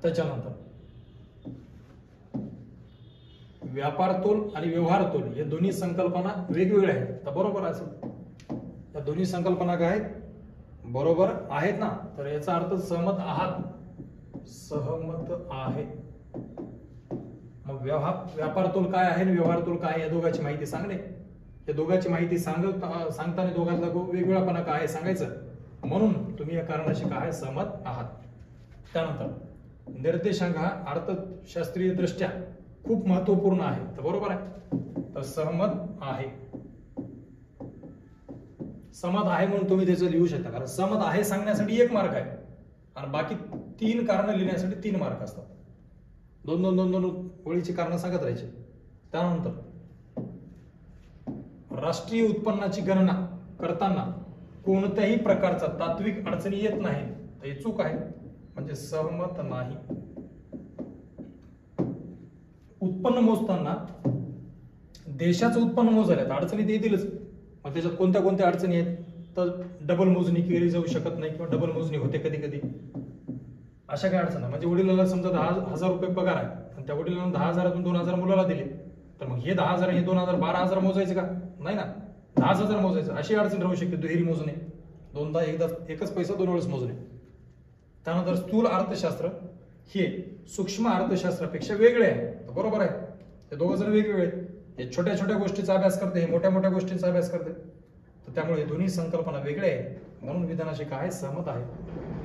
त्याच्यानंतर व्यापार तोल आणि व्यवहार तोल हे दोन्ही संकल्पना वेगवेगळ्या आहेत. तर बरोबर असेल या दोन्ही संकल्पना काय आहेत? बरोबर आहेत ना. तर याचा अर्थ सहमत आहात. सहमत आहे. मग व्यापार तोल काय आहे आणि व्यवहार तोल काय या दोघांची माहिती सांगणे. या दोघांची माहिती सांगताना दोघांचा वेगवेगळापणा काय आहे सांगायचं. म्हणून तुम्ही या कारणाशी काय सहमत आहात. त्यानंतर निर्देशांक हा अर्थशास्त्रीय दृष्ट्या खूप महत्वपूर्ण आहे. तर बरोबर आहे. तर सहमत आहे. सहमत आहे म्हणून तुम्ही त्याचं लिहू शकता. कारण सहमत आहे सांगण्यासाठी 1 मार्क आहे आणि बाकी 3 कारण लिहिण्यासाठी 3 मार्क असतात. 2 ओळीची कारण सांगत राहायचे. त्यानंतर राष्ट्रीय उत्पन्नाची गणना करताना कोणत्याही प्रकारचा तात्विक अडचणी येत नाही. तर हे चूक आहे. म्हणजे सहमत नाही. उत्पन्न मोजताना देशाचं उत्पन्न मोजायला तर अडचणी ते येतीलच. मग त्याच्यात कोणत्या कोणत्या अडचणी आहेत? तर डबल मोजणी केली जाऊ शकत नाही किंवा डबल मोजणी होते कधी कधी. अशा काय अडचण. म्हणजे वडिलांना समजा 10,000 रुपये पगार आहे आणि त्या वडिलांना 10,000तून 2,000 मुलाला दिले. तर मग हे 10,000 हे 2,000 12,000 मोजायचे का? नाही ना. 10,000 मोजायचं. अशी अडचण राहू शकते. दुहेरी मोजणे. दोनदा एकच पैसा 2 वेळेस मोजणे. त्यानंतर स्थूल अर्थशास्त्र हे सूक्ष्म अर्थशास्त्रापेक्षा वेगळे आहे. बरोबर आहे. हे दोघं जण वेगवेगळे आहेत. हे छोट्या छोट्या गोष्टीचा अभ्यास करते, हे मोठ्या मोठ्या गोष्टींचा अभ्यास करते. तर त्यामुळे दोन्ही संकल्पना वेगळ्या आहेत. म्हणून विधानाशी काय सहमत आहे.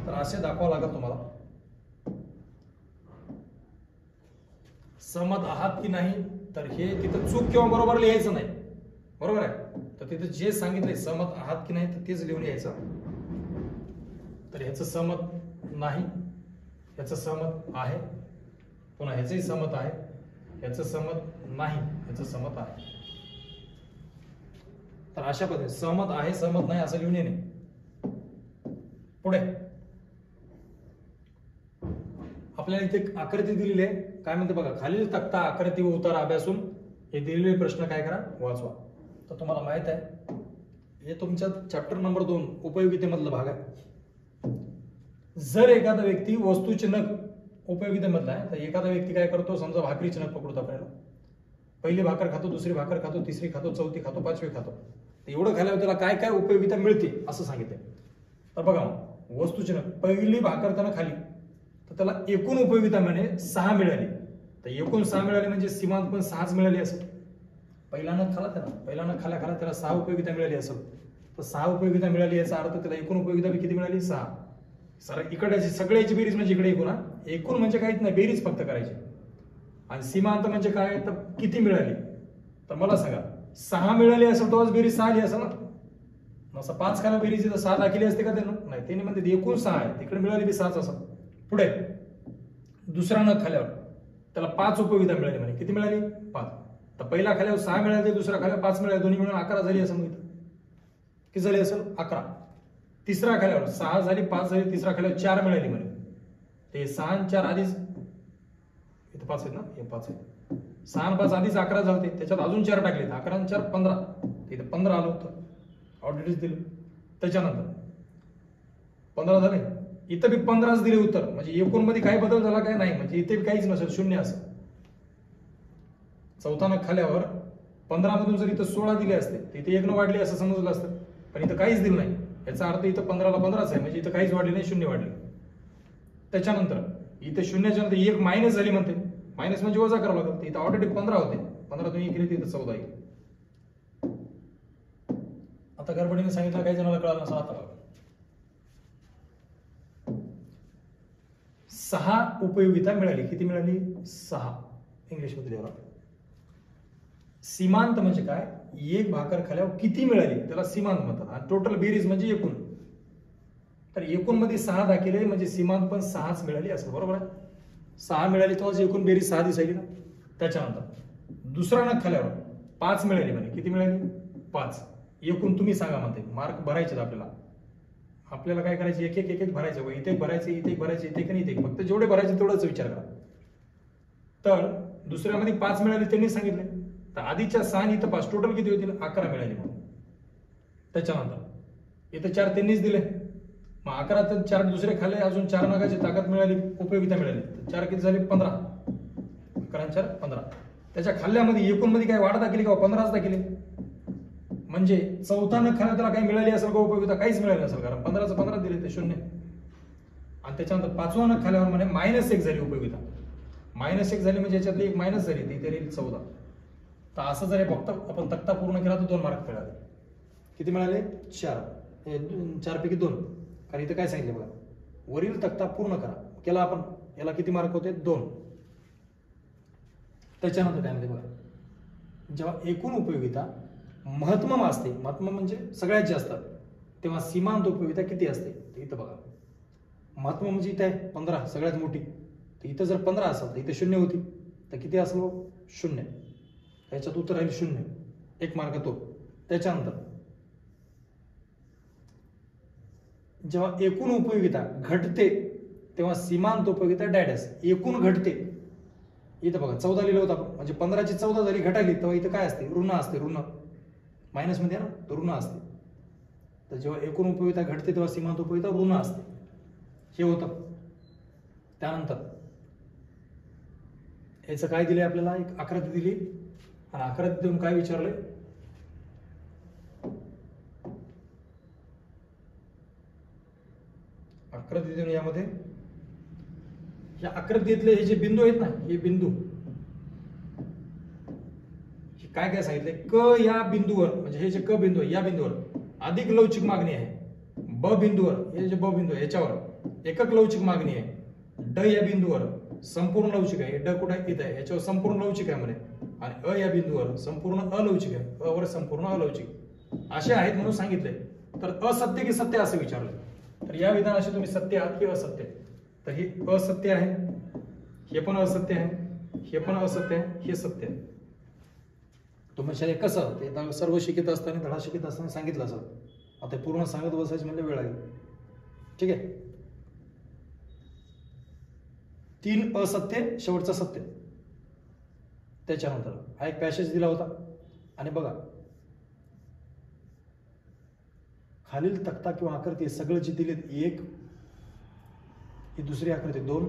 तर असे दाखवावं लागेल तुम्हाला. सहमत आहात की नाही. तर हे तिथं चूक किंवा बरोबर लिहायचं नाही. बरोबर आहे. तर तिथं जे सांगितलंय सहमत आहात की नाही तर तेच लिहून यायचं. तर ह्याचं सहमत नाही, ह्याचं सहमत आहे, पुन्हा ह्याचंही सहमत आहे, ह्याचं सहमत नाही, ह्याचं सहमत आहे. तर अशा पद्धतीने सहमत आहे सहमत नाही असं लिहून येणे. पुढे आपल्याला इथे आकृती दिलेली आहे. काय म्हणते बघा. खालील तक्ता आकृती व उतारा अभ्यासून हे दिलेले प्रश्न काय करा वाचवा. तर तुम्हाला माहित आहे हे तुमच्या चॅप्टर नंबर 2 उपयोगितेमधला भाग आहे. जर एखादा व्यक्ती वस्तूचे नग उपयोगितेमधला आहे तर एखादा व्यक्ती काय करतो. समजा भाकरीचे नग पकडतो आपल्याला. पहिली भाकर खातो, दुसरी भाकर खातो, तिसरी खातो, चौथी खातो, 5वी खातो. एवढं खाल्यावर त्याला काय काय उपयोगिता मिळते असं सांगितलंय. तर बघा वस्तूचे नग पहिली भाकर त्यानं खाली तर त्याला एकूण उपयोगिता म्हणे 6 मिळाली. तर एकूण 6 मिळाली म्हणजे सीमांत पण 6च मिळाली असेल. पहिला नग खाला त्याला 6 उपयोगिता मिळाली असेल. तर 6 उपयोगिता मिळाली याचा अर्थ त्याला एकूण उपयोगिता किती मिळाली 6. सर इकडची सगळ्याची बेरीज म्हणजे इकडे एकूण म्हणजे काहीच नाही बेरीज फक्त करायची. आणि सीमांत म्हणजे काय तर किती मिळाली. तर मला सांगा 6 मिळाली असेल तेव्हाच बेरीज 6 आली असेल ना. असं 5 खाला बेरीज तर 6 दाखिली असते का त्यानं. नाही त्यांनी म्हणते एकूण 6 आहे. तिकडे मिळाली बी 6च असं. पुढे दुसरा नग खाल्यावर त्याला 5 उपयोगिता मिळाली म्हणे. किती मिळाली 5. तर पहिला खाल्यावर 6 मिळाली, दुसरा खाल्यावर 5 मिळाली. दोन्ही मिळून 11 झाली असं म्हणतात. किती झाली असेल 11. तिसरा खाल्यावर 6 झाली, 5 झाली, तिसरा खाल्यावर 4 मिळाली म्हणे. ते 6 आणि 4 आधीच इथं 5 आहेत ना. हे 5 आहेत. 6 आणि 5 आधीच 11 झाले. त्याच्यात अजून 4 टाकले. 11 आणि 4 15. इथं 15 आलं होतं. ऑर्डरीज दिली. त्याच्यानंतर 15 झाले. इथं बी 15च दिले उत्तर. म्हणजे एकूण मध्ये काही बदल झाला काय नाही. म्हणजे इथे काहीच नसेल 0 असं. चौथा नग खाल्यावर 15 मधून जर इथं 16 दिले असते तर इथे 1 वाढली असं समजलं असतं. पण इथं काहीच दिलं नाही. याचा अर्थ इथं 15ला 15च आहे. म्हणजे इथं काहीच वाढली नाही 0 वाढली. त्याच्यानंतर इथे 0च्या नंतर 1 मायनस झाली म्हणते. मायनस म्हणजे वजा करावं लागतं. इथं ऑलरेडी 15 होते. 15 तुम्ही केली तिथं 14 येईल. आता गडबडीने सांगितलं काही जणांना कळालं नसं. आता 6 उपयोगिता मिळाली. किती मिळाली 6 इंग्लिश मध्ये लिहा. सीमांत म्हणजे काय. एक भाकर खाल्यावर किती मिळाली त्याला सीमांत म्हणतात. आणि टोटल बेरीज म्हणजे एकूण. तर एकूण मध्ये 6 दाखिले म्हणजे सीमांत पण 6च मिळाली असं. बरोबर आहे. 6 मिळाली तेव्हाच एकूण बेरीज 6 दिसायली ना. त्याच्यानंतर दुसरा नग खाल्यावर 5 मिळाली म्हणे. किती मिळाली 5. एकूण तुम्ही सांगा म्हणते. मार्क भरायचे आपल्याला काय करायचे एक एक भरायचे. इथे भरायचे, इथे भरायचे, इथे आणि इथे. फक्त जेवढे भरायचे तेवढाच विचार करा. तर दुसऱ्यामध्ये 5 मिळाले त्यांनी सांगितले. तर आधीच्या 6 आणि इथं 5 टोटल किती होतील 11 मिळाली म्हणून. त्याच्यानंतर इथं 4 त्यांनीच दिले. मग 11 तर 4 दुसरे खाल्ले, अजून 4 नागाची ताकद मिळाली, उपयोगिता मिळाली. 4 किती झाले? 15. 11 4 15. त्याच्या खाल्ल्यामध्ये एकूण मध्ये काय वाढ दाखवली का? 15च दाखवली. म्हणजे चौथा न खाल्ला त्याला काही मिळाली असेल का उपयोगिता? काहीच मिळाली नसेल, कारण 15चं 15 दिले ते 0. आणि त्याच्यानंतर 5वा न खाल्ल्यावर म्हणे -1 झाली उपयोगिता. -1 झाली म्हणजे याच्यातली एक मायनस झाली, ती तरी 14. तर असं जर फक्त आपण तक्ता पूर्ण केला तर 2 मार्क मिळाले. किती मिळाले? 4. 4 पैकी 2. कारण इथं काय सांगितलं बघा, वरील तक्ता पूर्ण करा. केला आपण, याला किती मार्क होते? 2. त्याच्यानंतर काय म्हणते बघा, जेव्हा एकूण उपयोगिता महत्तम असते, महत्तम म्हणजे सगळ्यात जास्त, तेव्हा सीमांत उपयोगिता किती असते? इथं बघा, महत्तम म्हणजे इथं आहे 15, सगळ्यात मोठी. तर इथं जर 15 असेल तर इथे 0 होती, तर किती असलो? 0. त्याच्यात उत्तर राहील 0. 1 मार्क तो. त्याच्यानंतर जेव्हा एकूण उपयोगिता घटते तेव्हा सीमांत उपयोगिता डॅडस. एकूण घटते, इथं बघा 14 लिहिलं होतं आपण, म्हणजे 15ची 14 जरी घटाली तेव्हा इथं काय असते? ऋण असते. ऋण मायनस मध्ये आहे ना, तर ऋण असते. तर जेव्हा एकूण उपयोगिता घटते तेव्हा सीमांत उपयोगिता ऋण असते, हे होतं. त्यानंतर याचं काय दिलंय आपल्याला? एक आकृती दिली, आणि आकृती देऊन काय विचारलंय? आकृती देऊन यामध्ये या आकृतीतले हे जे बिंदू आहेत ना, हे बिंदू काय काय सांगितले? क या बिंदूवर, म्हणजे हे जे क बिंदू आहे या बिंदूवर अधिक लवचिक मागणी आहे. ब बिंदूवर, हे जे ब बिंदू आहे याच्यावर एकक लवचिक मागणी आहे. ड या बिंदूवर संपूर्ण लवचिक आहे. ड कुठे आहे? इथं आहे. याच्यावर संपूर्ण लवचिक आहे म्हणे. आणि अ या बिंदूवर संपूर्ण अलवचिक आहे. अ वर संपूर्ण अलवचिक असे आहेत म्हणून सांगितले. तर असत्य की सत्य असं विचारलं. तर या विधानाशी तुम्ही सत्य आहात की असत्य? तर हे असत्य आहे, हे पण असत्य आहे, हे पण असत्य आहे, हे सत्य आहे. तुम्ही कसं ते सर्व शिकत असताना, धडा शिकत असताना सांगितलं असं. आता पूर्ण सांगत बसायची म्हणजे वेळ लागेल. ठीक आहे. 3 असत्य, शेवटचं सत्य. त्याच्यानंतर हा एक पॅसेज दिला होता, आणि बघा खालील तक्ता किंवा आकृती सगळं जे दिले, 1 ही दुसरी आकृती 2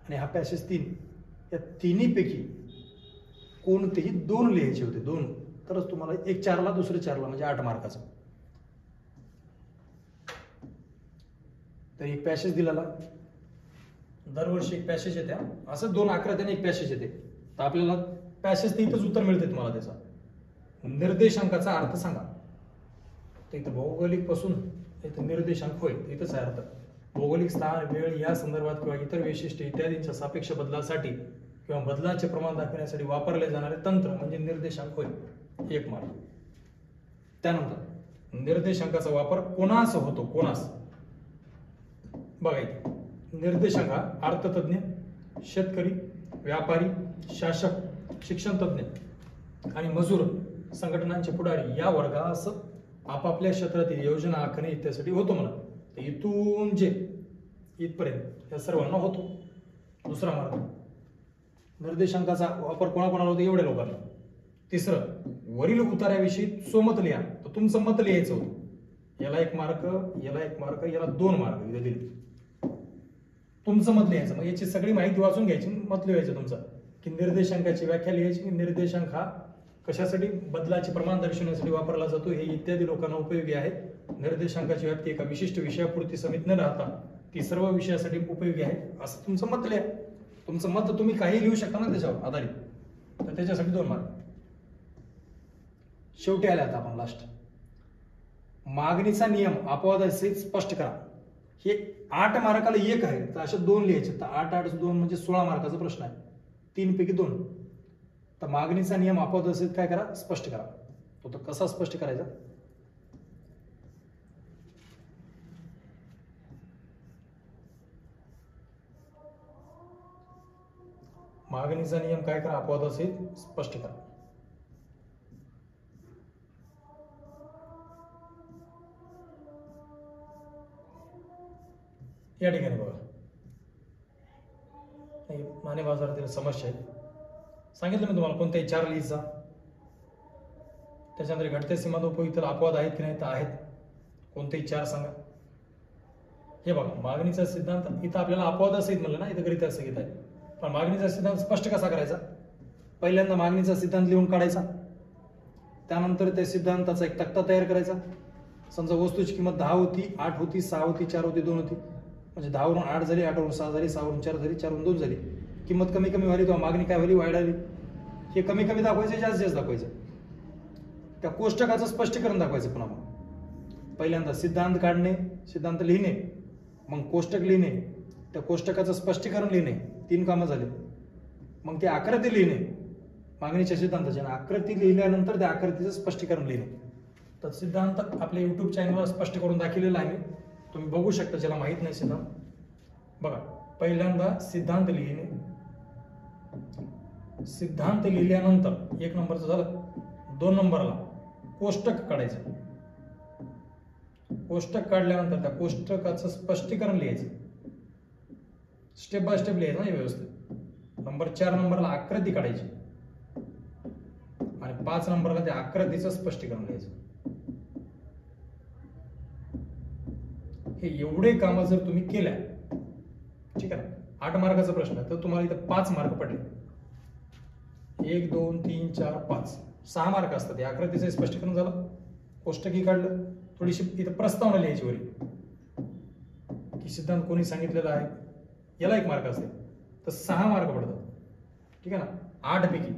आणि हा पॅसेज 3, या तिन्हीपैकी कोणतेही 2 लिहायचे होते. 2 तरच तुम्हाला एक 4ला, दुसरं 4ला, म्हणजे 8 मार्काचं. तर एक पॅसेज दिलेला, दरवर्षी एक पॅसेज येते, असं 2 आकृत्याने एक पॅसेज येते. तर आपल्याला पॅसेज इथंच उत्तर मिळते तुम्हाला. त्याचा निर्देशांकाचा अर्थ सांगा. तर इथं भौगोलिक पासून इथं निर्देशांक होय, इथंच आहे अर्थ. भौगोलिक स्थान, वेळ या संदर्भात किंवा इतर वैशिष्ट्ये इत्यादींच्या सापेक्ष बदलासाठी किंवा बदलाचे प्रमाण दाखवण्यासाठी वापरले जाणारे तंत्र म्हणजे निर्देशांक होय, 1 मार्क. त्यानंतर निर्देशांकाचा वापर कोणास होतो? कोणास बघा, इथे निर्देशांक हा अर्थतज्ञ, शेतकरी, व्यापारी, शासक, शिक्षण तज्ञ आणि मजूर संघटनांचे पुढारी या वर्गास आपापल्या क्षेत्रातील योजना आखणे इत्यादी होतो म्हणा. तर इथून जे इथपर्यंत या सर्वांना होतो. दुसरा मार्ग, निर्देशांकाचा वापर कोणाकोणाला होतो? एवढ्या लोकांना. तिसरं, वरील उतार्याविषयी सोमत लिहा. तर तुमचं मत लिहायचं होतं. याला 1 मार्क, याला 1 मार्क, याला 2 मार्क इथे दिले. तुमचं मत लिहायचं. मग याची सगळी माहिती वाचून घ्यायची, मत लिहायचं तुमचं, की निर्देशांकाची व्याख्या लिहायची, की निर्देशांक हा कशासाठी, बदलाचे प्रमाण दर्शवण्यासाठी वापरला जातो, हे इत्यादी लोकांना उपयोगी आहे. निर्देशांकाची व्याप्ती एका विशिष्ट विषयापुरती सीमित न राहता ती सर्व विषयासाठी उपयोगी आहे, असं तुमचं मत लिहा. तुमचं मत तुम्ही काही लिहू शकता ना त्याच्यावर आधारित. तर त्याच्यासाठी 2 मार्क. शेवटी आले आता आपण लास्ट, मागणीचा नियम अपवादासहित स्पष्ट करा. हे 8 मार्काला 1 आहे, तर अशा 2 लिहायचे. तर 8 8 2 म्हणजे 16 मार्काचा प्रश्न आहे. 3 पैकी 2. तर मागणीचा नियम अपवादासहित काय करा? स्पष्ट करा. तो कसा स्पष्ट करायचा? मागणीचा नियम काय करा? अपवादासहित स्पष्ट करा. या ठिकाणी बघा, नाणे बाजारातील समस्या आहेत. सांगितलं मी तुम्हाला कोणत्याही 4 लिहिचा. त्याच्यानंतर घटते सीमांत उपयोगितेला अपवाद आहेत की नाही? तर आहेत. कोणतेही 4 सांगा. हे बघा, मागणीचा सिद्धांत इथं आपल्याला अपवाद सहित म्हणलं ना, इथं गणित असं घेत आहे. पण मागणीचा सिद्धांत स्पष्ट कसा करायचा? पहिल्यांदा मागणीचा सिद्धांत लिहून काढायचा, त्यानंतर त्या सिद्धांताचा एक तक्ता तयार करायचा. समजा वस्तूची किंमत 10 होती, 8 होती, 6 होती, 4 होती, 2 होती, म्हणजे 10 वरून 8 झाली, 8 वरून 6 झाली, 6 वरून 4 झाली, 4 वरून 2 झाली. किंमत कमी कमी व्हाली तेव्हा मागणी काय व्हाली? वाढाली. हे कमी कमी दाखवायचं, जास्त जास्त दाखवायचं. त्या कोष्टकाचं स्पष्टीकरण दाखवायचं. पुन्हा मग पहिल्यांदा सिद्धांत काढणे, सिद्धांत लिहिणे, मग कोष्टक लिहिणे, त्या कोष्टकाचं स्पष्टीकरण लिहिणे, 3 कामं झाली. मग ते आकृती लिहिणे मागणीच्या सिद्धांताची, आणि आकृती लिहिल्यानंतर त्या आकृतीचं स्पष्टीकरण लिहिणे. तर सिद्धांत आपल्या युट्यूब चॅनलवर स्पष्ट करून दाखवलेला आहे, तुम्ही बघू शकता. ज्याला माहित नाही सिद्धांत, बघा, पहिल्यांदा सिद्धांत लिहिणे, सिद्धांत लिहिल्यानंतर 1 नंबरचं झालं. 2 नंबरला कोष्टक काढायचं. कोष्टक काढल्यानंतर त्या कोष्टकाचं स्पष्टीकरण लिहायचं, स्टेप बाय स्टेप लिहायचं ना व्यवस्थित. नंबर 4 नंबरला आकृती काढायची, आणि 5 नंबरला त्या आकृतीचं स्पष्टीकरण लिहायचं. हे एवढे कामं जर तुम्ही केल्या, ठीक आहे, 8 मार्काचा प्रश्न, तर तुम्हाला इथं 5 मार्क पडले. 1 2 3 4 5 6 मार्क असतात. या आकृतीचं स्पष्टीकरण झालं, कोष्टकी काढलं, थोडीशी इथं प्रस्तावना लिहायची वरी की सिद्धांत कोणी सांगितलेला आहे, याला 1 मार्क असते, तर 6 मार्क पडतात. ठीक आहे ना, 8 पैकी.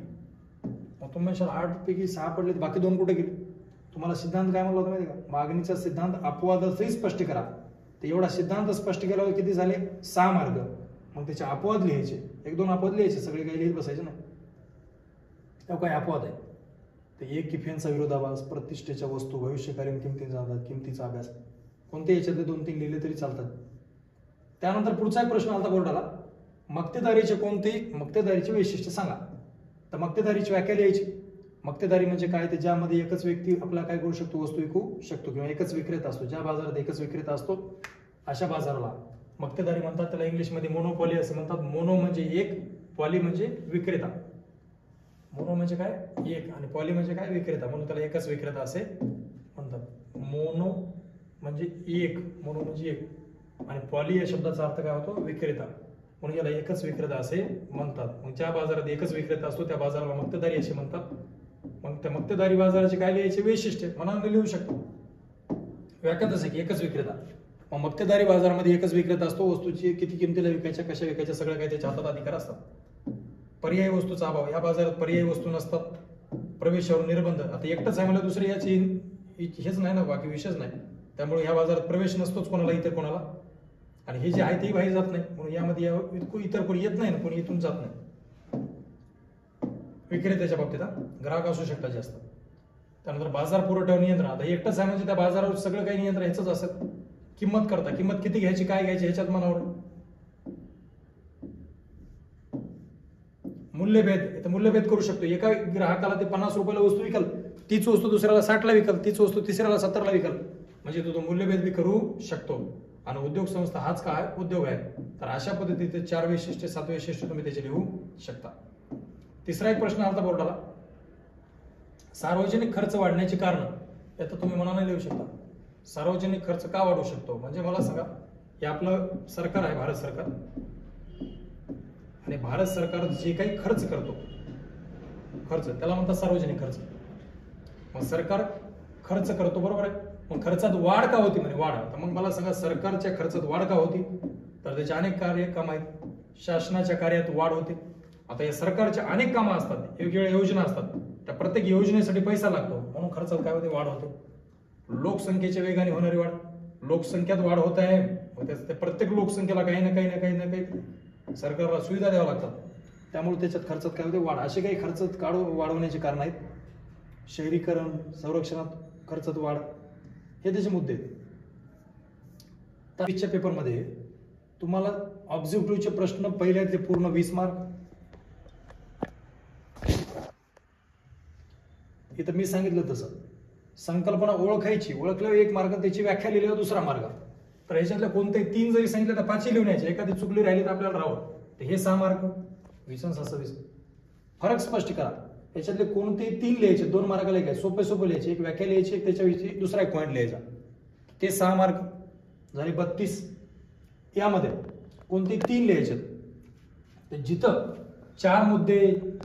मग तुम्ही 8 पैकी 6 पडले, बाकी 2 कुठे गेले? तुम्हाला सिद्धांत काय म्हणलं होतं माहिती का? मागणीचा सिद्धांत अपवादाचंही स्पष्ट करा. तर एवढा सिद्धांत स्पष्ट केल्यावर किती झाले? 6 मार्क. मग त्याचे अपवाद लिहायचे, 1-2 अपवाद लिहायचे, सगळे काही लिहित बसायचे नाही. तेव्हा काय अपवाद आहे? तर एक किफेंचा विरोधाभास, प्रतिष्ठेच्या वस्तू, भविष्यकालीन किमतींचा अंदाज, किमतीचा अभ्यास, कोणत्या याच्यातले 2-3 लिहिले तरी चालतात. त्यानंतर पुढचा एक प्रश्न आला बोर्डाला, मक्तेदारीचे मक्तेदारीचे वैशिष्ट्य सांगा. तर मक्तेदारीची व्याख्या लिहायची. मक्तेदारी म्हणजे काय? ते ज्यामध्ये एकच व्यक्ती आपला काय करू शकतो? वस्तू विकू शकतो, किंवा एकच विक्रेता असतो. ज्या बाजारात एकच विक्रेता असतो अशा बाजाराला मक्तेदारी म्हणतात. त्याला इंग्लिशमध्ये मोनोपॉली असे म्हणतात. मोनो म्हणजे एक, पॉली म्हणजे विक्रेता. मोनो म्हणजे काय? एक, आणि पॉली म्हणजे काय? विक्रेता. म्हणून त्याला एकच विक्रेता असे म्हणतात. मोनो म्हणजे एक, मोनो म्हणजे एक, आणि पॉली या शब्दाचा अर्थ काय होतो? विक्रेता. म्हणून याला एकच विक्रेता असे म्हणतात. मग ज्या बाजारात एकच विक्रेता असतो त्या बाजाराला मक्तेदारी असे म्हणतात. मग त्या मक्तेदारी बाजाराचे काय लिहायचे? वैशिष्ट्य मनाने लिहू शकतो. व्याख्या तसे की एकच विक्रेता. मग मक्तेदारी बाजारामध्ये एकच विक्रेता असतो. वस्तूची किती किमतीला विकायच्या, कशा विकायच्या, सगळं काही त्याच्या हातात अधिकार असतात. पर्यायी वस्तूचा अभाव, या बाजारात पर्यायी वस्तू नसतात. प्रवेशावर निर्बंध, आता एकटंच आहे मला दुसरे याची हेच नाही ना, बाकी विषयच नाही. त्यामुळे ह्या बाजारात प्रवेश नसतोच कोणाला, इतर कोणाला. आणि हे जे आहे तेही बाहेर जात नाही, म्हणून यामध्ये इतर कोणी येत नाही ना, कोणी इथून जात नाही. विक्रेत्याच्या बाबतीत ग्राहक असू शकतात जास्त. त्यानंतर बाजार पुरवठ्यावर नियंत्रण, आता एकटंच आहे म्हणजे त्या बाजारावर सगळं काही नियंत्रण ह्याच असेल. किंमत करता, किंमत किती घ्यायची, काय घ्यायची ह्याच्यात मनावर. मूल्यभेद, इथं मूल्यभेद करू शकतो. एका ग्राहकाला ते 50 रुपयाला वस्तू विकल, तीच वस्तू दुसऱ्याला 60ला विकल, तीच वस्तू तिसऱ्याला 70ला विकल, म्हणजे तो मूल्यभेद बी करू शकतो. आणि उद्योग संस्था हाच काय? उद्योग आहे. तर अशा पद्धतीचे 4 वैशिष्ट्य 7 वैशिष्ट्य तुम्ही त्याचे लिहू शकता. तिसरा एक प्रश्न आला बोर्डाला, सार्वजनिक खर्च वाढण्याची कारण. यात तुम्ही मनाने लिहू शकता. सार्वजनिक खर्च का वाढू शकतो? म्हणजे मला सांगा, हे आपलं सरकार आहे, भारत सरकार, आणि भारत सरकार जे काही खर्च करतो, खर्च त्याला म्हणतात सार्वजनिक खर्च. मग सरकार खर्च करतो, बरोबर आहे. मग खर्चात वाढ का होती? म्हणजे वाढ. तर मग मला सांगा, सरकारच्या खर्चात वाढ का होती? तर त्याचे अनेक कार्यक्रम आहेत. शासनाच्या कार्यात वाढ होते. आता या सरकारच्या अनेक कामं असतात, वेगवेगळ्या योजना असतात, त्या प्रत्येक योजनेसाठी पैसा लागतो, म्हणून खर्चात काय होते? वाढ होते. लोकसंख्येच्या वेगाने होणारी वाढ, लोकसंख्यात वाढ होत आहे, त्या प्रत्येक लोकसंख्येला काही ना काही सरकारला सुविधा द्याव्या लागतात, त्यामुळे त्याच्यात खर्चात काय होते? वाढ. असे काही खर्चात वाढवण्याचे कारण आहेत. शहरीकरण, संरक्षणात खर्चात वाढ, हे त्याचे मुद्दे आहेत. त्याच्या पेपरमध्ये तुम्हाला ऑब्जेक्टिव्हचे प्रश्न पहिले ते पूर्ण 20 मार्क. इथं मी सांगितलं तसं संकल्पना ओळखायची, ओळखल्यावर 1 मार्क, त्याची व्याख्या लिहिल्यावर 2रा मार्क. तर ह्याच्यातल्या कोणते 3 जरी सांगितलं तर 5 लिहून यायचे, एखादी चुकली राहिली तर आपल्याला राहावं. तर हे 6 मार्क, 20-26. फरक स्पष्ट करा. याच्यातले कोणते 3 लिहायचे, 2 मार्काला लिहायचे, सोपे लिहायचे, एक व्याख्या लिहायची, त्याच्याविषयी 2रा एक पॉईंट लिहायचा. ते 6 मार्क झाले. 32 यामध्ये कोणते 3 लिहायचे, तर जिथं 4 मुद्दे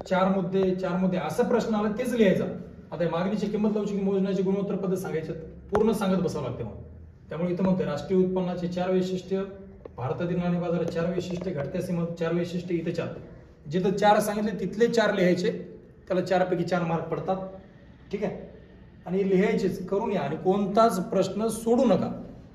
4 मुद्दे 4 मुद्दे असं प्रश्न आला तेच लिहायचा. आता मागणीची किंमत लवचिक मोजण्याची गुणोत्तर पद्धत सांगायचे, पूर्ण सांगत बसावं लागते मग. त्यामुळे इथं म्हणते राष्ट्रीय उत्पन्नाचे 4 वैशिष्ट्य, भारतातील नाणे बाजारात 4 वैशिष्ट्य, घटत्या सीमा 4 वैशिष्ट्य, इथे 4. जिथं 4 सांगितले तिथले 4 लिहायचे, त्याला 4 पैकी 4 मार्क पडतात. ठीक आहे, आणि लिहायचेच करून या. आणि कोणताच प्रश्न सोडू नका.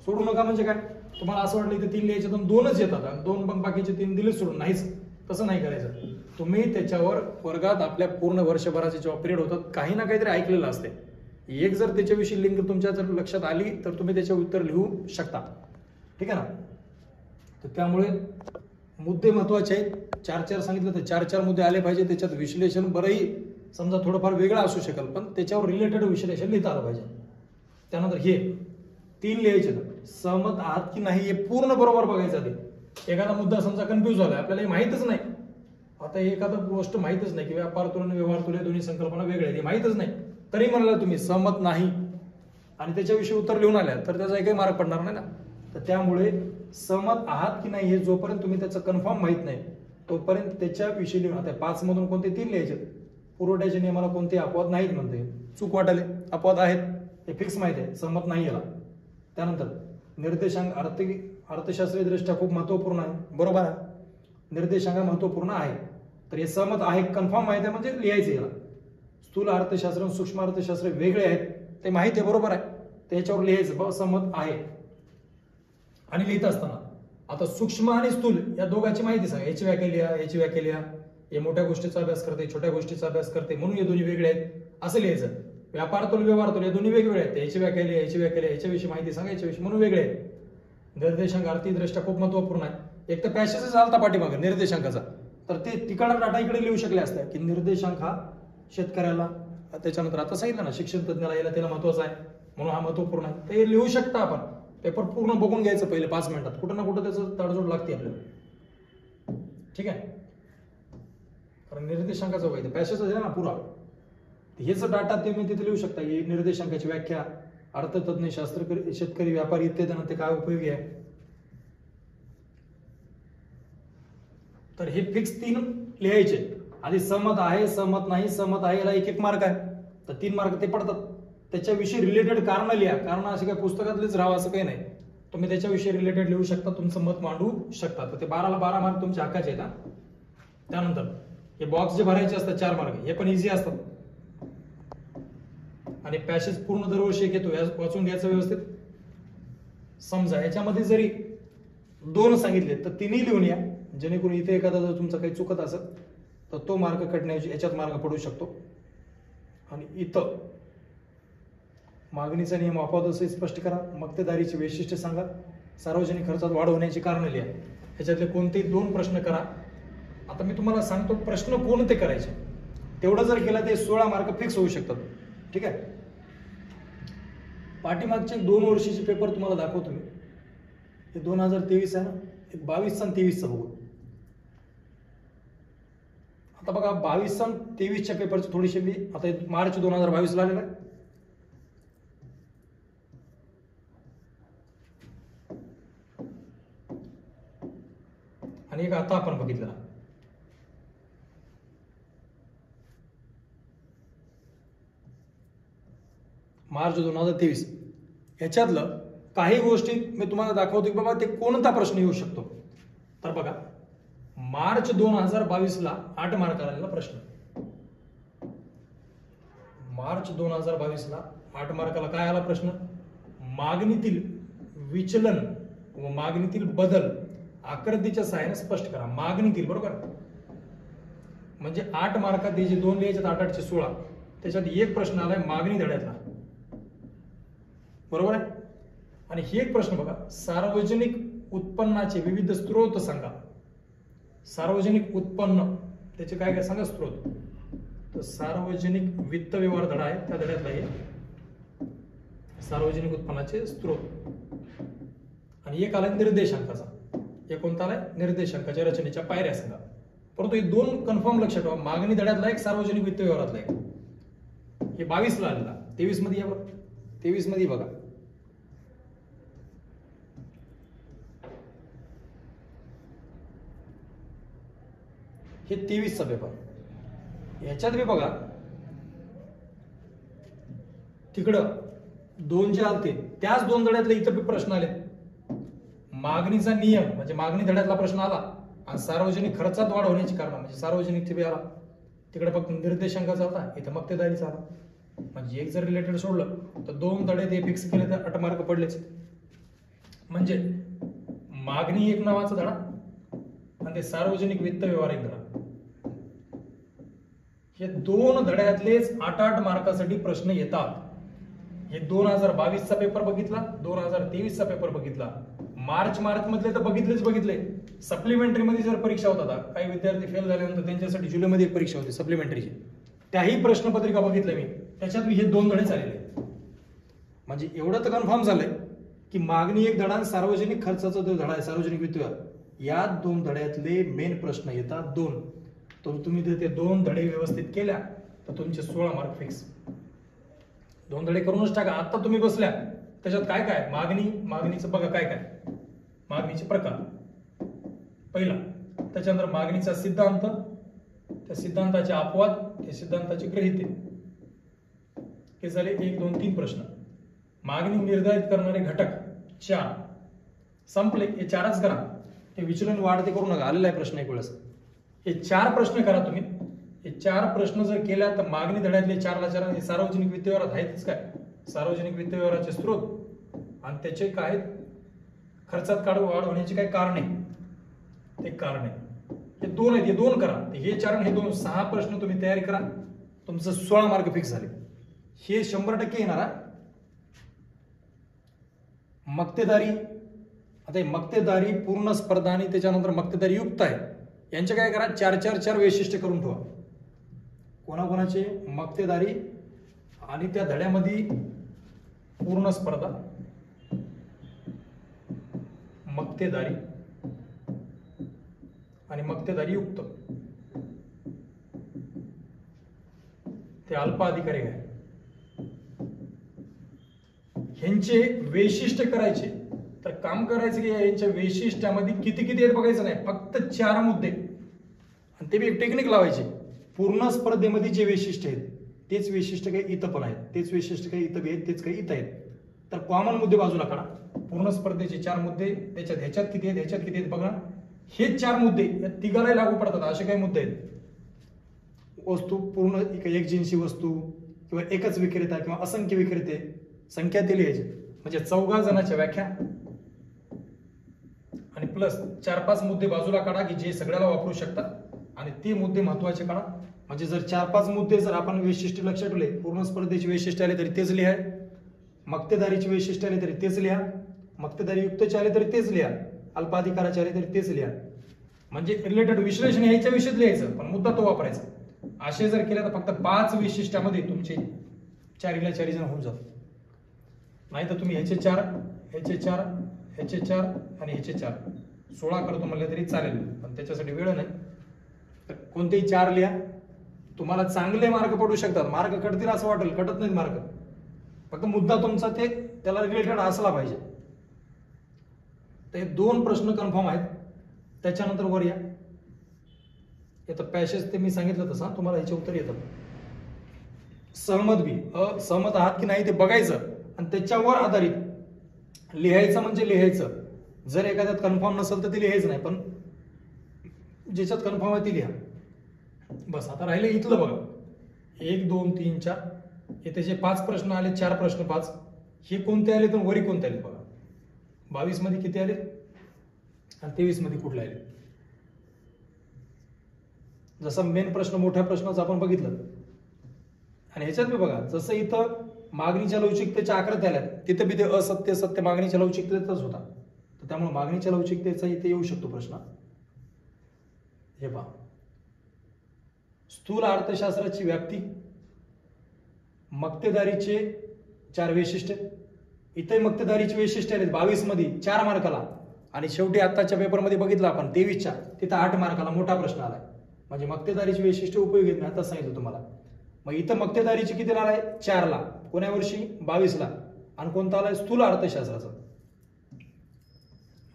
सोडू नका म्हणजे काय, तुम्हाला असं वाटलं इथे 3 लिहायचे तर 2च येतात आणि 2 पण बाकीचे 3 दिले सोडून, नाहीच, तसं नाही करायचं. तुम्ही त्याच्यावर वर्गात आपल्या पूर्ण वर्षभराचे जेव्हा पिरियड होतात काही ना काहीतरी ऐकलेलं असते, एक जर त्याच्याविषयी लिंक तुमच्या जर लक्षात आली तर तुम्ही त्याचे उत्तर लिहू शकता. ठीक आहे ना. तर त्यामुळे मुद्दे महत्वाचे आहेत. 4-4 सांगितलं तर 4-4 मुद्दे आले पाहिजे. त्याच्यात विश्लेषण बरंही समजा थोडंफार वेगळं असू शकेल, पण त्याच्यावर रिलेटेड विश्लेषण लिहिता आलं पाहिजे. त्यानंतर हे 3 लिहायचे, सहमत आहात की नाही हे पूर्ण बरोबर बघायचं आधी. एखादा मुद्दा समजा कन्फ्यूज झाला, आपल्याला हे माहीतच नाही, आता एखादा गोष्ट माहीतच नाही की व्यापार तुलना व्यवहार तुलना दोन्ही संकल्पना वेगळ्या आहेत, हे माहीतच नाही, तरी म्हणाला तुम्ही सहमत नाही आणि त्याच्याविषयी उत्तर लिहून आल्या तर त्याचा काही मार्क पडणार नाही ना. तर त्यामुळे सहमत आहात की नाही हे जोपर्यंत तुम्ही त्याचं कन्फर्म माहित नाही तोपर्यंत त्याच्याविषयी लिहून. आता 5 मधून कोणते 3 लिहायचे, पुरवठ्याच्या नियमाला कोणते अपवाद नाहीत म्हणते, चूक वाटाले, अपवाद आहेत हे फिक्स माहित आहे, सहमत नाही याला. त्यानंतर निर्देशांक अर्थशास्त्रीय दृष्ट्या खूप महत्वपूर्ण आहे, बरोबर आहे, निर्देशांक महत्वपूर्ण आहे, तर हे सहमत आहे कन्फर्म माहिती आहे म्हणजे लिहायचं याला. स्थूल अर्थशास्त्र आणि सूक्ष्म अर्थशास्त्र वेगळे आहेत ते माहिती आहे, बरोबर आहे, त्याच्यावर लिहायचं सहमत आहे. आणि लिहित असताना आता सूक्ष्म आणि स्थूल या दोघांची माहिती सांगा, याची व्याख्या लिहा, याची व्याख्या लिहा, हे मोठ्या गोष्टीचा अभ्यास करते, छोट्या गोष्टीचा अभ्यास करते म्हणून हे दोन्ही वेगळे आहेत असं लिहायचं. व्यापार तुल व्यवहार तुल हे दोन्ही वेगवेगळे आहेत, याची व्याख्या लिहा, याची व्याख्या लिहा, याच्याविषयी माहिती सांगा, याच्याविषयी म्हणून वेगळे आहेत. निर्देशांक आर्थिक दृष्ट्या खूप महत्वपूर्ण आहे. एक तर पॅसेज चालता पाठीमागे निर्देशांकाचा, तर ते तिकडा डाटा इकडे लिहू शकले असते की निर्देशांक हा शेतकऱ्याला, त्याच्यानंतर आता सांगितलं ना शिक्षण तज्ञाला, याला त्याला महत्वाचा आहे म्हणून हा महत्वपूर्ण आहे, ते लिहू शकता आपण. पेपर पूर्ण बघून घ्यायचं पहिले 5 मिनिटात, कुठं ना कुठं त्याचं तडजोड लागते आपल्याला. ठीक आहे, कारण निर्देशांकाचा वैध पॅसेज आहे ना पुरा, हेच डाटा तुम्ही तिथे लिहू शकता. ही निर्देशांकाची व्याख्या, अर्थतज्ञ, शास्त्रज्ञ, शेतकरी, व्यापारी इत्यादींना ते काय उपयोगी आहे. तर हे फिक्स 3 लिहायचे आधी. सहमत आहे, सहमत नाही, सहमत आहे, याला 1-1 मार्क आहे, तर 3 मार्क ते पडतात. त्याच्याविषयी रिलेटेड कारण लिहा, कारण असे काय पुस्तकातलेच राहा असं काही नाही, तुम्ही त्याच्याविषयी रिलेटेड लिहू शकता, तुमचं मत मांडू शकता. तर ते 12ला 12 मार्क तुमच्या हक्काचे आहेत. त्यानंतर हे बॉक्स जे भरायचे असतात 4 मार्क, हे पण इझी असतात. आणि पॅसेज पूर्ण दरवर्षी एक येतो, वाचून घ्यायचं व्यवस्थित. समजा याच्यामध्ये जरी 2 सांगितले तर 3ही लिहून या, जेणेकरून इथे एखादा जर तुमचा काही चुकत असेल तर तो मार्क कटण्याऐवजी याच्यात मार्क पडू शकतो. आणि इथं मागणीचा नियम अपवाद असे स्पष्ट करा, मक्तेदारीची वैशिष्ट्य सांगा, सार्वजनिक खर्चात वाढ होण्याची कारण लिहा. ह्याच्यातले कोणतेही 2 प्रश्न करा. आता मी तुम्हाला सांगतो प्रश्न कोणते करायचे, तेवढं जर केलं ते 16 मार्क फिक्स होऊ शकतात. ठीक आहे, पाठीमागचे 2 वर्षीचे पेपर तुम्हाला दाखवतो मी. हे 2023 आहे ना, 22 आणि 23 बघू. आता बघा 22 आणि 23च्या पेपरचे थोडीशी मी आता मार्च 2022 ला आलेला आहे. आणि एक आता आपण बघितलं मार्च 2023, ह्याच्यातलं काही गोष्टी मी तुम्हाला दाखवतो की बाबा ते कोणता प्रश्न येऊ शकतो. तर बघा मार्च 2022 ला 8 मार्क आलेला प्रश्न, मार्च 2022 ला 8 मार्काला काय आला प्रश्न, मागणीतील विचलन व मागणीतील बदल आकृतीच्या सहाय्याने स्पष्ट करा. मागणीतील, बरोबर, म्हणजे 8 मार्कात जे 2 लिहायचे 8-8 16, त्याच्यात एक प्रश्न आलाय मागणी धड्यातला, बरोबर आहे. आणि हे एक प्रश्न बघा, सार्वजनिक उत्पन्नाचे विविध स्त्रोत सांगा. सार्वजनिक उत्पन्न त्याचे काय काय सांगा स्त्रोत. तर सार्वजनिक वित्त व्यवहार धडा आहे, त्या धड्यातला हे सार्वजनिक उत्पन्नाचे स्त्रोत. आणि एक आलाय निर्देशांकाचा, हे कोणता आलाय, निर्देशांकाच्या रचनेच्या पायऱ्या सांगा. परंतु हे 2 कन्फर्म लक्षात ठेवा, मागणी धड्यातला एक, सार्वजनिक वित्त व्यवहारातला एक. हे 22 ला आलेला, 23 मध्ये या बघा, 23 मध्ये बघा हे 23चा पेपर. याच्यात बी बघा तिकडं 2 जे आलते त्याच 2 धड्यातले इथं बी प्रश्न आले. मागणीचा नियम म्हणजे मागणी धड्यातला प्रश्न आला आणि सार्वजनिक खर्चात वाढ होण्याची कारण म्हणजे सार्वजनिक ते बी आला. तिकडे फक्त निर्देशांकाचा होता, इथं मक्तेदारीचा आला. म्हणजे एक जर रिलेटेड सोडलं तर 2 धडे ते फिक्स केले तर 8 मार्क पडलेच. म्हणजे मागणी एक नावाचा धडा आणि ते सार्वजनिक वित्त व्यवहार एक धडा, हे 2 धड्यातलेच 8-8 मार्कासाठी प्रश्न येतात. हे 2022चा पेपर बघितला, 2023चा पेपर बघितला, मार्च मधले तर बघितले. सप्लिमेंटरी मध्ये जर परीक्षा होतात, काही विद्यार्थी फेल झाल्यानंतर त्यांच्यासाठी जुलैमध्ये एक परीक्षा होती सप्लिमेंटरीची, त्याही प्रश्नपत्रिका बघितल्या मी, त्याच्यात हे 2 धडे चाललेले. म्हणजे एवढं तर कन्फर्म झालंय की मागणी एक धडा, सार्वजनिक खर्चाचा जो धडा आहे सार्वजनिक वित्त व्यवहार, या 2 धड्यातले मेन प्रश्न येतात 2. तर तुम्ही जर ते 2 धडे व्यवस्थित केल्या तर तुमचे 16 मार्क फिक्स. 2 धडे करूनच टाका. आता तुम्ही बसल्या त्याच्यात काय काय मागणीचं बघा काय काय. मागणीचे प्रकार पहिला, त्याच्यानंतर मागणीचा सिद्धांत, त्या सिद्धांताचे अपवाद, त्या सिद्धांताचे गृहीते, हे झाले 1, 2, 3 प्रश्न. मागणी निर्धारित करणारे घटक 4 संपले. हे 4च करा, हे विचलन वाढते करू नका. आलेला आहे प्रश्न एक वेळेस. हे 4 प्रश्न करा तुम्ही. हे 4 प्रश्न जर केल्या तर मागणी धड्यातले 4 ला 4 हे सार्वजनिक वित्त व्यवहारात आहेतच. काय सार्वजनिक वित्त व्यवहाराचे स्रोत आणि त्याचे काय खर्चात वाढ होण्याची काय कारणे, ते कारणे हे 2 आहेत. हे 2 करा. हे 4 आणि हे 2, 6 प्रश्न तुम्ही तयारी करा, तुमचं 16 मार्क फिक्स झाले. हे 100% येणार. मक्तेदारी, आता हे मक्तेदारी पूर्ण स्पर्धा आणि त्याच्यानंतर मक्तेदारी युक्त आहे, यांचे काय करा 4-4-4 वैशिष्ट्य करून ठेवा. कोणाकोणाचे मक्तेदारी आणि त्या धड्यामध्ये पूर्ण स्पर्धा, मक्तेदारी आणि मक्तेदारी युक्त, ते अल्प अधिकारी आहे, ह्यांचे वैशिष्ट्य करायचे. तर काम करायचं की यांच्या वैशिष्ट्यामध्ये किती आहेत बघायचं नाही, फक्त 4 मुद्दे आणि ते बी टेक्निक लावायचे. पूर्ण स्पर्धेमध्ये जे वैशिष्ट्य आहेत तेच वैशिष्ट्य काही इथं पण आहेत, तेच वैशिष्ट्य काही इथं बी आहेत, तेच काही इथं आहेत. तर कॉमन मुद्दे बाजूला काढा. पूर्ण स्पर्धेचे 4 मुद्दे, त्याच्यात ह्याच्यात किती आहेत बघा. हे 4 मुद्दे या तिघाला लागू पडतात. असे काही मुद्दे आहेत. वस्तू पूर्ण एक जिन्सी वस्तू किंवा एकच विक्रेता किंवा असंख्य विक्रेते, संख्या दिली याची म्हणजे 14 जणांच्या व्याख्या आणि प्लस 4-5 मुद्दे बाजूला काढा की जे सगळ्याला वापरू शकतात आणि ते मुद्दे महत्वाचे काढा. म्हणजे जर 4-5 मुद्दे जर आपण वैशिष्ट्य लक्षात ठेवले, पूर्ण स्पर्धेचे वैशिष्ट्य आले तरी तेच लिहा, मक्तेदारीचे वैशिष्ट्य आले तरी तेच लिहा, मक्तेदारी युक्तचे आले तरी तेच लिहा, अल्पाधिकाराचे आले तरी तेच लिहा. म्हणजे रिलेटेड विश्लेषण याच्या विषयीच लिहायचं पण मुद्दा तो वापरायचा. असे जर केले तर फक्त 5 वैशिष्ट्यामध्ये तुमचे 4 जण होऊन जातात. नाही तर तुम्ही ह्याचे 4, ह्याचे 4, ह्याचे 4 आणि ह्याचे 4, 16 करतो म्हणलं तरी चालेल, पण त्याच्यासाठी वेळ नाही. तर कोणतेही 4 लिहा. तुम्हाला चांगले मार्क पडू शकतात. मार्क कटतील असं वाटेल, कटत नाहीत मार्क, फक्त मुद्दा तुमचा ते त्याला रिलेटेड असला पाहिजे. तर हे 2 प्रश्न कन्फर्म आहेत. त्याच्यानंतर वर या, येतं पॅसेज, ते मी सांगितलं तसं तुम्हाला याचे उत्तर येतं. सहमत बी असहमत आहात की नाही ते बघायचं आणि त्याच्यावर आधारित लिहायचं. म्हणजे लिहायचं, जर एखाद्यात कन्फर्म नसेल तर ते लिहायचं नाही, पण ज्याच्यात कन्फर्म आहे ती लिहा. बस. आता राहिले इथलं बघा, 1, 2, 3, 4 हे त्याचे 5 प्रश्न आले, 4 प्रश्न 5. हे कोणते आले तर वरी कोणते आले बघा. 22 मध्ये किती आले आणि 23 मध्ये कुठले आले. जसं मेन प्रश्न मोठ्या प्रश्नाचं आपण बघितलं आणि ह्याच्यात मी बघा, जसं इथं मागणीच्या लवचिकतेच्या आकृत्या आल्यात, तिथे बी ते असत्य सत्य मागणीच्या लवचिकतेचाच होता. तर त्यामुळे मागणीच्या लवचिकतेचा इथे येऊ शकतो प्रश्न. हे पहा, स्थूल अर्थशास्त्राची व्याप्ती, मक्तेदारीचे 4 वैशिष्ट्य, इथे मक्तेदारीचे वैशिष्ट्य आहेत 22 मध्ये 4 मार्काला आणि शेवटी आताच्या पेपरमध्ये बघितलं आपण 23च्या, तिथं 8 मार्काला मोठा प्रश्न आलाय. म्हणजे मक्तेदारीचे वैशिष्ट्य उपयोगी आहेत, मी आता सांगितलं तुम्हाला. मग इथं मक्तेदारीचे किती आलाय 4 ला, कोण्या वर्षी 22 ला, आणि कोणता आलाय स्थूल अर्थशास्त्राचा.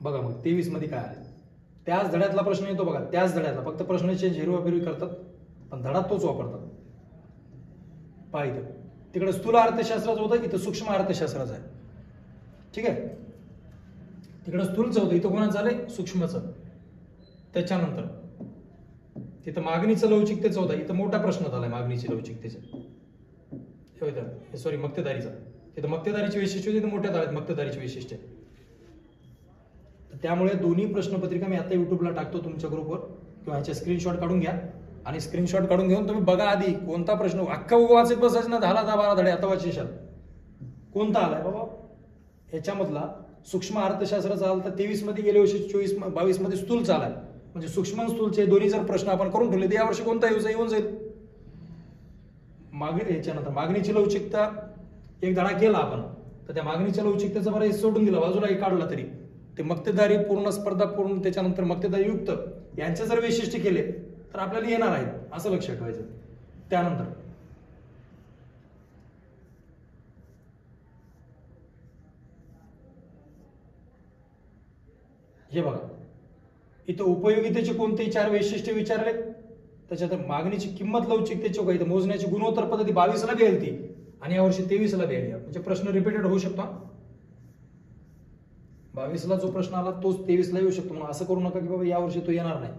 बघा मग 23 मध्ये काय आले. त्याच धड्यातला प्रश्न येतो बघा, त्याच धड्यातला, फक्त प्रश्न चेंज हिरवाफिरवी करतात पण धडा तोच वापरतात. पहा इथं, तिकडे स्थूल अर्थशास्त्राचं होतं, इथं सूक्ष्म अर्थशास्त्राचं आहे. ठीक आहे, तिकडं स्थूलचं होतं, इथं कोणाचं आलंय, सूक्ष्मचं. त्याच्यानंतर तिथं मागणीचं लवचिकतेचं होतं, इथं मोठा प्रश्न झालाय मागणीची लवचिकतेचा, सॉरी मक्तेदारीचा. तिथं मक्तेदारीची वैशिष्ट्य होती, मोठ्या झाल्यात मक्तेदारीची वैशिष्ट्य. त्यामुळे दोन्ही प्रश्नपत्रिका मी आता युट्यूबला टाकतो तुमच्या ग्रुपवर, किंवा ह्याचे स्क्रीनशॉट काढून घ्या आणि स्क्रीनशॉट काढून घेऊन तुम्ही बघा आधी कोणता प्रश्न, अख्खा वाचत बसायचं ना, 10-12 धडे आता वाचिशाल, कोणता आलाय बाबा. ह्याच्यामधला सूक्ष्म अर्थशास्त्राचा आला तर 23 मध्ये, गेल्या वर्षी 24-22 मध्ये स्थूलचा आलाय. म्हणजे सूक्ष्म आणि स्थूलचे दोन्ही जर प्रश्न आपण करून ठेवले तर यावर्षी कोणता येऊन जाईल. याच्यानंतर मागणीची लवचिकता एक धडा केला आपण, तर त्या मागणीच्या लवचिकतेचा बरं सोडून दिला बाजूला, एक काढला तरी ते मक्तेदारी, पूर्ण स्पर्धा, पूर्ण, त्याच्यानंतर मक्तेदारी युक्त, यांचे जर वैशिष्ट्य केले तर आपल्याला येणार आहेत, असं लक्षात ठेवायचं. त्यानंतर हे बघा, इथं उपयोगितेचे कोणतेही 4 वैशिष्ट्य विचारले, त्याच्यात मागणीची किंमत लवचिकतेची का, इथं मोजण्याची गुणोत्तर पद्धती 22 ला बी आली ती, आणि यावर्षी 23 ला बी आली. म्हणजे प्रश्न रिपीटेड होऊ शकतो. 22 ला जो प्रश्न आला तोच 23 ला येऊ शकतो, म्हणून असं करू नका की बाबा यावर्षी तो येणार नाही.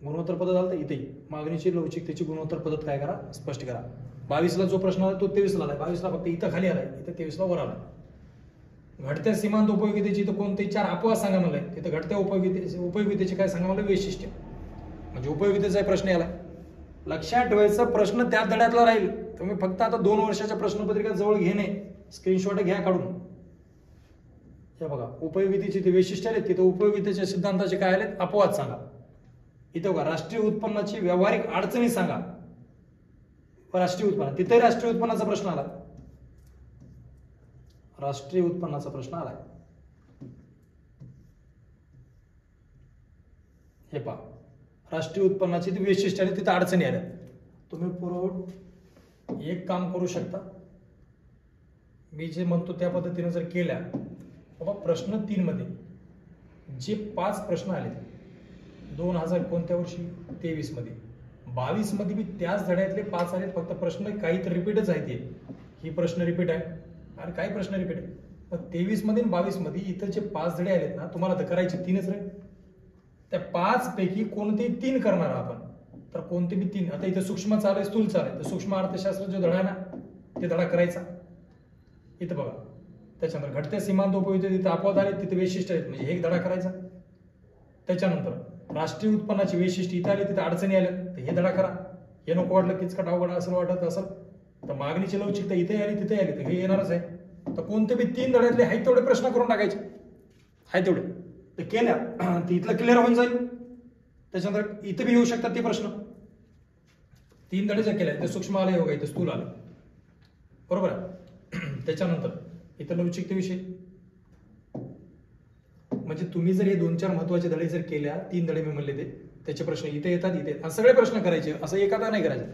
गुणोत्तर पद्धत आलं तर इथे मागणीची लवचिकतेची गुणोत्तर पद्धत काय करा, स्पष्ट करा. 22 ला जो प्रश्न आला तो 23 ला आलाय, 22 ला फक्त इथं खाली आलाय, इथं 23 ला वर आलाय. घटत्या सीमांत उपयोगितेची इथं कोणतेही 4 अपवाद सांगा मला, तिथं घटत्या उपयोगितेचे काय सांगा मला, वैशिष्ट्य. म्हणजे उपयोगितेचा प्रश्न आलाय. लक्षात ठेवायचं, प्रश्न त्या धड्यातला राहील. तुम्ही फक्त आता 2 वर्षाच्या प्रश्नपत्रिका जवळ घेणे, स्क्रीनशॉट घ्या काढून. हे बघा, उपयोगितेची ते वैशिष्ट्य आले, तिथं उपयोगितेच्या सिद्धांताचे काय आले, अपवाद सांगा. इथं बघा, राष्ट्रीय उत्पन्नाची व्यावहारिक अडचणी सांगा. राष्ट्रीय उत्पन्न, तिथे राष्ट्रीय उत्पन्नाचा प्रश्न आला, राष्ट्रीय उत्पन्नाचा प्रश्न आलाय. हे पहा, राष्ट्रीय उत्पन्नाची ती वैशिष्ट्य आली, तिथे अडचणी आल्या. तुम्ही पूर्व एक काम करू शकता, मी जे म्हणतो त्या पद्धतीने जर केल्या, बाबा प्रश्न 3 मध्ये जे 5 प्रश्न आले 2000 कोणत्या वर्षी, 23 मध्ये, 22 मध्ये बी त्याच धड्यातले 5 आले, फक्त प्रश्न काही तर रिपीटच आहेत. ही प्रश्न रिपीट आहे आणि काही प्रश्न रिपीट आहे. मग 23 मध्ये आणि 22 मध्ये इथं जे 5 धडे आलेत ना, तुम्हाला तर करायचे 3च रे. त्या 5 पैकी कोणतेही 3 करणार आपण, तर कोणते बी 3. आता इथं सूक्ष्म चालू आहे, स्थूल चालू आहे, तर सूक्ष्म अर्थशास्त्र जो धडा आहे ना, ते धडा करायचा. इथं बघा, त्याच्यानंतर घटत्या सीमांत उपयोगिता, तिथे अपवाद आले, तिथे वैशिष्ट्य आहेत, म्हणजे एक धडा करायचा. त्याच्यानंतर राष्ट्रीय उत्पन्नाची वैशिष्ट्य इथे आली, तिथे अडचणी आल्या, तर हे धडा करा. हे नको वाटलं किचकट अवघड असं वाटत असेल तर मागणीची लवचिकता इथे आली, तिथे आली, तर हे येणारच आहे. तर कोणते बी 3 धड्यातले आहेत तेवढे प्रश्न करून टाकायचे, आहेत तेवढे. तर केल्या तर इथलं क्लिअर होऊन जाईल. त्याच्यानंतर इथे बी येऊ शकतात ते प्रश्न. 3 धडे जर केल्या, ते सूक्ष्म आले बघा, इथे स्थूल आले, बरोबर आहे. त्याच्यानंतर इथं लवचिकतेविषयी, म्हणजे तुम्ही जर हे 2-4 महत्वाचे धडे जर केल्या, 3 धडे मी म्हणले ते, त्याचे प्रश्न इथे येतात, इथे सगळे प्रश्न करायचे, असं एखादा नाही करायचं.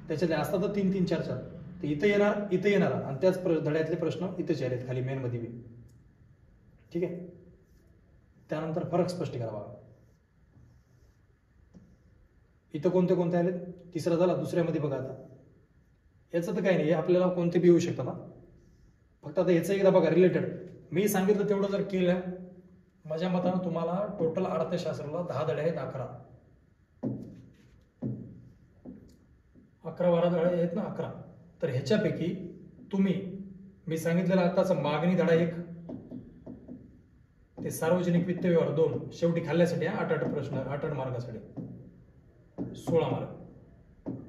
त्याच्यात असतात तर 3-3, 4-4, तर इथे येणार, इथे येणार, आणि त्याच धड्यातले प्रश्न इथेच आलेत खाली मेन मध्ये बी. ठीक आहे. त्यानंतर फरक स्पष्ट करावा. इथं कोणते कोणते आलेत, 3रा झाला, 2ऱ्यामध्ये बघा. आता याचं तर काही नाही, आपल्याला कोणते बी येऊ शकतं ना, फक्त आता याचं एकदा बघा रिलेटेड. मी सांगितलं तेवढं जर केलं, माझ्या मतानं तुम्हाला टोटल अर्थशास्त्राला 10 धडे आहेत, 11-12 धडे आहेत ना, 11. तर ह्याच्यापैकी तुम्ही मी सांगितलेला आताचा मागणी धडा 1, ते सार्वजनिक वित्त व्यवहार 2, शेवटी खाल्ल्यासाठी 8 प्रश्न, 8 मार्कासाठी 16 मार्क.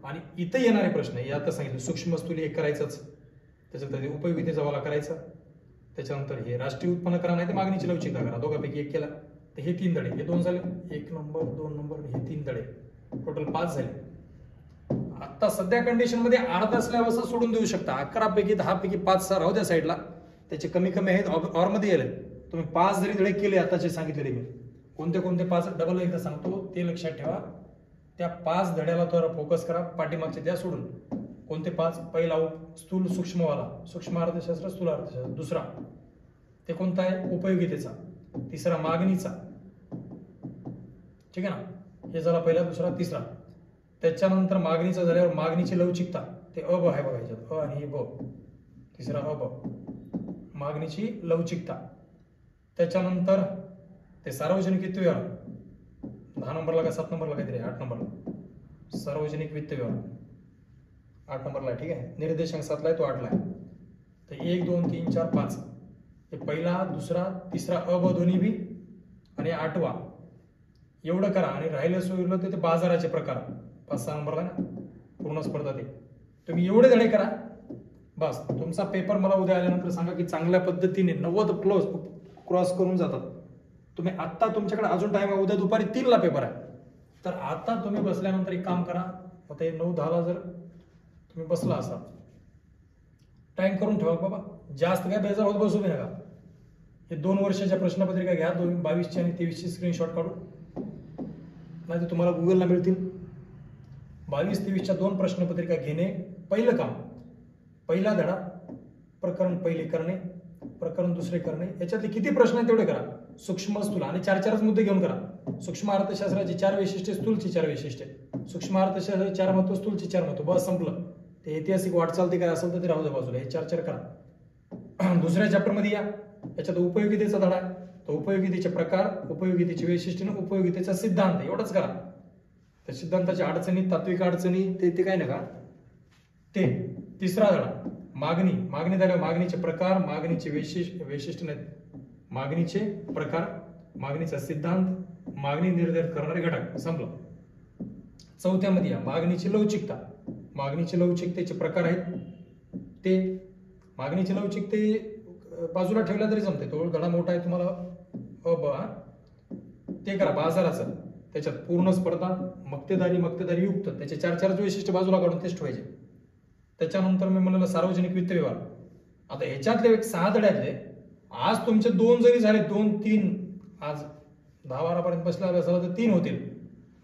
आणि इथे येणारे प्रश्न हे आता सांगितलं, सूक्ष्म स्थूल एक करायचंच, त्याच्यानंतर उपयोगितेचा वाला करायचा, त्याच्यानंतर हे राष्ट्रीय उत्पन्न करा, नाही तर मागणीची लवचिकता करा, दोघांपैकी एक केला. तर हे 3 धडे, हे 2 झाले, 1 नंबर 2 नंबर, हे 3 धडे, टोटल 5 झाले. आता सध्या कंडिशन मध्ये अर्धा स्लॅब असं सोडून देऊ शकता. 11 पैकी 10 पैकी 5 राहू द्या साईडला, त्याचे कमी कमी आहेत, ऑर मध्ये येईल. तुम्ही 5 जरी धडे केले आताचे सांगितलेले मी, कोणते कोणते 5 डबल एकदा सांगतो, ते लक्षात ठेवा. त्या 5 धड्याला तर फोकस करा, पाठीमागचे द्या सोडून. कोणते 5? पहिला स्थूल सूक्ष्मवाला, सूक्ष्म अर्थशास्त्र, स्थूल अर्थशास्त्र. 2रा ते कोणता आहे? उपयोगितेचा. तिसरा मागणीचा, ठीक आहे ना, हे झाला पहिला, दुसरा, तिसरा. त्याच्यानंतर मागणीचा झाल्यावर मागणीची लवचिकता, ते अ ब आहे बघा याच्यात, अ आणि ब, तिसरा अ ब, मागणीची लवचिकता. त्याच्यानंतर ते सार्वजनिक वित्त व्यवहार, 10 नंबरला का 7 नंबरला काहीतरी, 8 नंबरला सार्वजनिक वित्त व्यवहार, 8 नंबरला आहे, ठीक आहे. निर्देशांक 7ला आहे, तो 8ला आहे. तर 1 2 3 4 5 हे पहिला, दुसरा, तिसरा अ ब दोन्ही बी आणि 8वा एवढं करा. आणि राहिलं सोयलं ते बाजाराचे प्रकार 5-6 नंबरला ना पूर्ण स्पर्धा, ते तुम्ही एवढे धडे करा बस. तुमचा पेपर मला उद्या आल्यानंतर सांगा की चांगल्या पद्धतीने 90 क्रॉस करून जातात तुम्ही. आत्ता तुमच्याकडे अजून टाइम आहे, उद्या दुपारी 3ला पेपर आहे. तर आता तुम्ही बसल्यानंतर एक काम करा, आता 9-10ला जर तुम्ही बसला असाल, टाइम करून ठेवा बाबा, जास्त काय बेजार होत बसू नका. हे 2 वर्षाच्या प्रश्नपत्रिका घ्या, 22ची आणि 23ची स्क्रीनशॉट काढून, नाही तर तुम्हाला गुगलला मिळतील. 22-23च्या 2 प्रश्नपत्रिका घेणे पहिलं काम. पहिला धडा प्रकरण पहिले करणे, प्रकरण दुसरे करणे. याच्यातले किती प्रश्न आहेत तेवढे करा, सूक्ष्म स्थूल, आणि 4-4च मुद्दे घेऊन करा. सूक्ष्म अर्थशास्त्राची 4 वैशिष्ट्ये, स्थूलची 4 वैशिष्ट्ये. सूक्ष्म अर्थशास्त्राची 4 महत्व, स्थूलची 4 महत्व, बस संपलं. ते ऐतिहासिक वाटचाल ते काय असेल तर ते राहू द्या बाजूला, हे 4-4 करा. दुसऱ्या चॅप्टरमध्ये या, याच्यात उपयोगितेचा धडा आहे, तर उपयोगितेचे प्रकार, उपयोगितेची वैशिष्ट्ये, उपयोगितेचा सिद्धांत, एवढंच करा. तर सिद्धांताच्या अडचणी, तात्विक अडचणी ते काय नका ते. तिसरा धडा मागणी, मागणी झाल्यावर मागणीचे प्रकार, मागणीचे वैशिष्ट्य नाहीत, मागणीचे प्रकार, मागणीचा सिद्धांत, मागणी निर्धारित करणारे घटक, संपलं. चौथ्यामध्ये या मागणीची लवचिकता. मागणीचे लवचिकतेचे प्रकार आहेत ते, मागणीची लवचिकते बाजूला ठेवल्या तरी जमते, तो धडा मोठा आहे तुम्हाला, अ ब ते करा. बाजाराचं, त्याच्यात पूर्ण स्पर्धा, मक्तेदारी युक्त, त्याचे 4-4 वैशिष्ट्य बाजूला काढून तेच ठेवायचे. त्याच्यानंतर मी म्हणलं सार्वजनिक वित्त व्यवहार. आता ह्याच्यातले एक 6 धड्यातले आज तुमचे 2 जरी झाले, 2-3, आज 10-12 पर्यंत बसला असाल तर 3 होतील,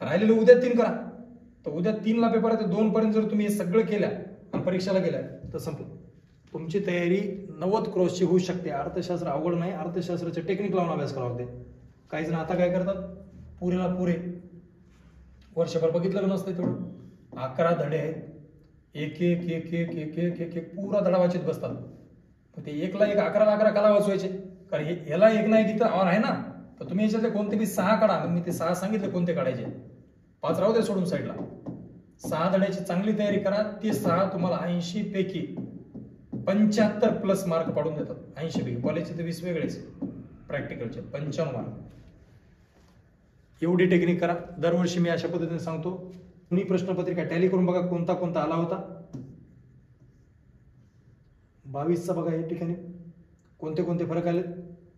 राहिलेले उद्या 3 करा. तर उद्या 3ला पेपर आहे, तर 2 पर्यंत जर तुम्ही हे सगळं केल्या आणि परीक्षेला गेल्या तर संपलं. तुमची तयारी 90 क्रॉसची होऊ शकते. अर्थशास्त्र अवघड नाही, अर्थशास्त्राचे टेक्निक लावून अभ्यास करावा लागते. काही जण आता काय करतात, पुरेला पुरे वर्षभर बघितलं नसतं तेवढं, 11 धडे आहेत, एक एक एक एक एक एक एक एक पुरा धडा वाचित बसतात. ते 1ला 1, 11ला 11 कला वाचवायचे, कारण याला 1 ना 1 इथं और आहे ना. तर तुम्ही याच्यातले कोणते बी 6 काढा. मी ते 6 सांगितले कोणते काढायचे, 5 राहू दे सोडून साईडला. 6 धड्याची चांगली तयारी करा. ते 6 तुम्हाला 80 पैकी 75+ मार्क पाडून देतात. 80 पैकी, कॉलेजचे तर 20 वेगळेच, प्रॅक्टिकलचे 95 मार्क. एवढी टेक्निक करा. दरवर्षी मी अशा पद्धतीने सांगतो. तुम्ही प्रश्नपत्रिका टॅली करून बघा कोणता कोणता आला होता. 22चा बघा या ठिकाणी कोणते कोणते फरक आले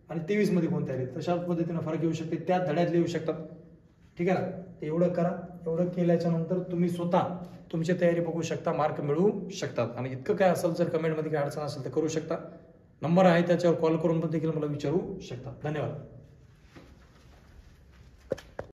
आणि 23 मध्ये कोणते आले. तशा पद्धतीने फरक येऊ शकते, त्या धड्यातले येऊ शकतात. ठीक आहे ना. एवढं करा. एवढं केल्याच्या नंतर तुम्ही स्वतः तुमची तयारी बघू शकता, मार्क मिळवू शकतात. आणि इतकं काय असेल, जर कमेंटमध्ये काय अडचण असेल तर करू शकता. नंबर आहे त्याच्यावर कॉल करून पण देखील मला विचारू शकता. धन्यवाद.